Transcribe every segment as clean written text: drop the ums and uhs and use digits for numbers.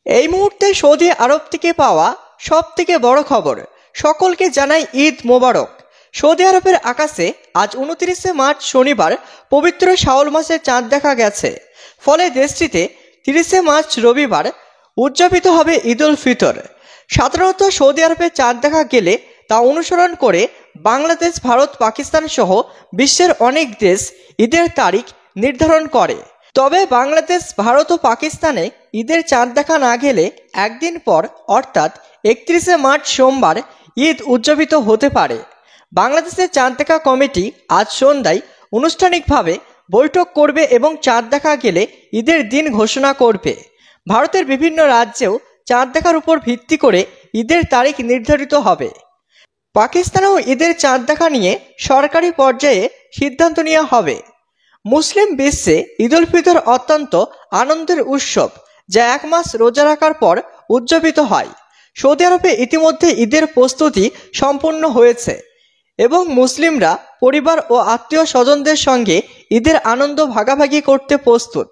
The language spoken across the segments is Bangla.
এই মুহূর্তে সৌদি আরব থেকে পাওয়া সবথেকে বড় খবর, সকলকে জানাই ঈদ মোবারক। সৌদি আরবের আকাশে আজ 29 মার্চ শনিবার পবিত্র শাওয়াল মাসের চাঁদ দেখা গেছে। ফলে দেশটিতে 30 মার্চ রবিবার উদযাপিত হবে ঈদ উল ফিতর। সাধারণত সৌদি আরবে চাঁদ দেখা গেলে তা অনুসরণ করে বাংলাদেশ, ভারত, পাকিস্তান সহ বিশ্বের অনেক দেশ ঈদের তারিখ নির্ধারণ করে। তবে বাংলাদেশ, ভারত ও পাকিস্তানে ঈদের চাঁদ দেখা না গেলে একদিন পর অর্থাৎ 31 মার্চ সোমবার ঈদ উদযাপিত হতে পারে। বাংলাদেশের চাঁদ দেখা কমিটি আজ সন্ধ্যায় আনুষ্ঠানিকভাবে বৈঠক করবে এবং চাঁদ দেখা গেলে ঈদের দিন ঘোষণা করবে। ভারতের বিভিন্ন রাজ্যেও চাঁদ দেখার উপর ভিত্তি করে ঈদের তারিখ নির্ধারিত হবে। পাকিস্তানেও ঈদের চাঁদ দেখা নিয়ে সরকারি পর্যায়ে সিদ্ধান্ত নেওয়া হবে। মুসলিম বিশ্বে ঈদ উল ফিতর অত্যন্ত আনন্দের উৎসব, যা 1 মাস রোজা রাখার পর উদযাপিত হয়। সৌদি আরবে ইতিমধ্যে ঈদের প্রস্তুতি সম্পূর্ণ হয়েছে এবং মুসলিমরা পরিবার ও আত্মীয় স্বজনদের সঙ্গে ঈদের আনন্দ ভাগাভাগি করতে প্রস্তুত।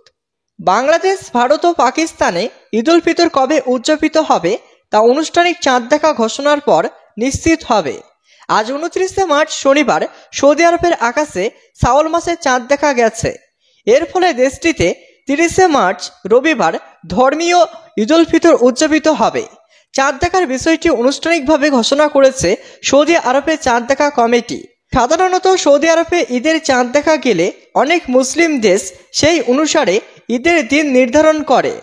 বাংলাদেশ, ভারত ও পাকিস্তানে ঈদ উল ফিতর কবে উদযাপিত হবে তা আনুষ্ঠানিক চাঁদ দেখা ঘোষণার পর নিশ্চিত হবে। আজ 29 মার্চ শনিবার সৌদি আরবের আকাশে শাওয়াল মাসের চাঁদ দেখা গেছে। এর ফলে দেশটিতে 30 মার্চ রবিবার ধর্মীয় ঈদ উল ফিতর উদযাপিত হবে। চাঁদ দেখার বিষয়টি আনুষ্ঠানিকভাবে ঘোষণা করেছে সৌদি আরবের চাঁদ দেখা কমিটি। সাধারণত সৌদি আরবে ঈদের চাঁদ দেখা গেলে অনেক মুসলিম দেশ সেই অনুসারে ঈদের দিন নির্ধারণ করে।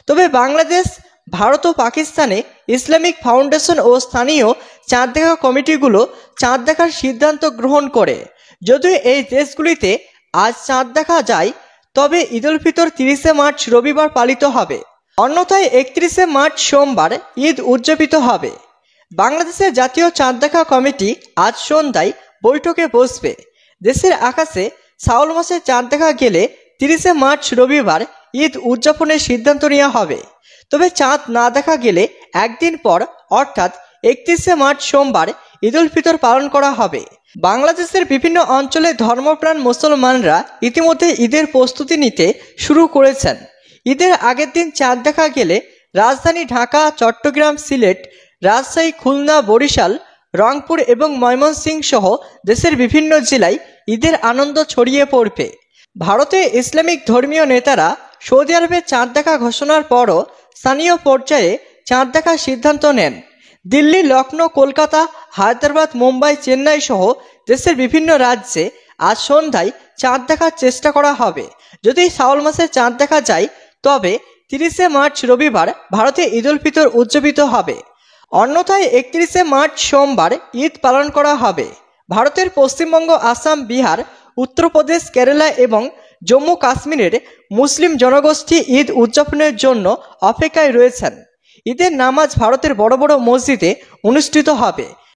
তবে বাংলাদেশ, ভারত ও পাকিস্তানে ইসলামিক ফাউন্ডেশন ও স্থানীয় চাঁদ দেখা কমিটিগুলো চাঁদ দেখার সিদ্ধান্ত গ্রহণ করে। যদিও এই দেশগুলিতে আজ চাঁদ দেখা যায়, তবে ঈদ উল ফিতর 30 মার্চ রবিবার পালিত হবে। অন্যথায় 31 মার্চ সোমবার ঈদ উদযাপিত হবে। বাংলাদেশের জাতীয় চাঁদ দেখা কমিটি আজ সন্ধ্যায় বৈঠকে বসবে। দেশের আকাশে শাওয়াল মাসের চাঁদ দেখা গেলে 30 মার্চ রবিবার ঈদ উদযাপনের সিদ্ধান্ত নেওয়া হবে। তবে চাঁদ না দেখা গেলে একদিন পর অর্থাৎ 31 মার্চ সোমবার ঈদ উল ফিতর পালন করা হবে। বাংলাদেশের বিভিন্ন অঞ্চলে ধর্মপ্রাণ মুসলমানরা ইতিমধ্যে ঈদের প্রস্তুতি নিতে শুরু করেছেন। ঈদের আগের দিন চাঁদ দেখা গেলে রাজধানী ঢাকা, চট্টগ্রাম, সিলেট, রাজশাহী, খুলনা, বরিশাল, রংপুর এবং ময়মনসিংহ সহ দেশের বিভিন্ন জেলায় ঈদের আনন্দ ছড়িয়ে পড়বে। ভারতে ইসলামিক ধর্মীয় নেতারা সৌদি আরবে চাঁদ দেখা ঘোষণার পরও স্থানীয় পর্যায়ে চাঁদ দেখার সিদ্ধান্ত নেন। দিল্লি, লখনৌ, কলকাতা, হায়দ্রাবাদ, মুম্বাই, চেন্নাই সহ দেশের বিভিন্ন রাজ্যে আজ সন্ধ্যায় চাঁদ দেখার চেষ্টা করা হবে। যদি শাওয়াল মাসে চাঁদ দেখা যায়, তবে 30 মার্চ রবিবার ভারতে ঈদ উল ফিতর উদযাপিত হবে। অন্যথায় 31 মার্চ সোমবার ঈদ পালন করা হবে। ভারতের পশ্চিমবঙ্গ, আসাম, বিহার, উত্তরপ্রদেশ, কেরালা এবং জম্মু কাশ্মীরের মুসলিম জনগোষ্ঠী ঈদ উদযাপনের জন্য অপেক্ষায় রয়েছেন। ঈদের নামাজ ভারতের বড় বড় মসজিদে অনুষ্ঠিত হবে।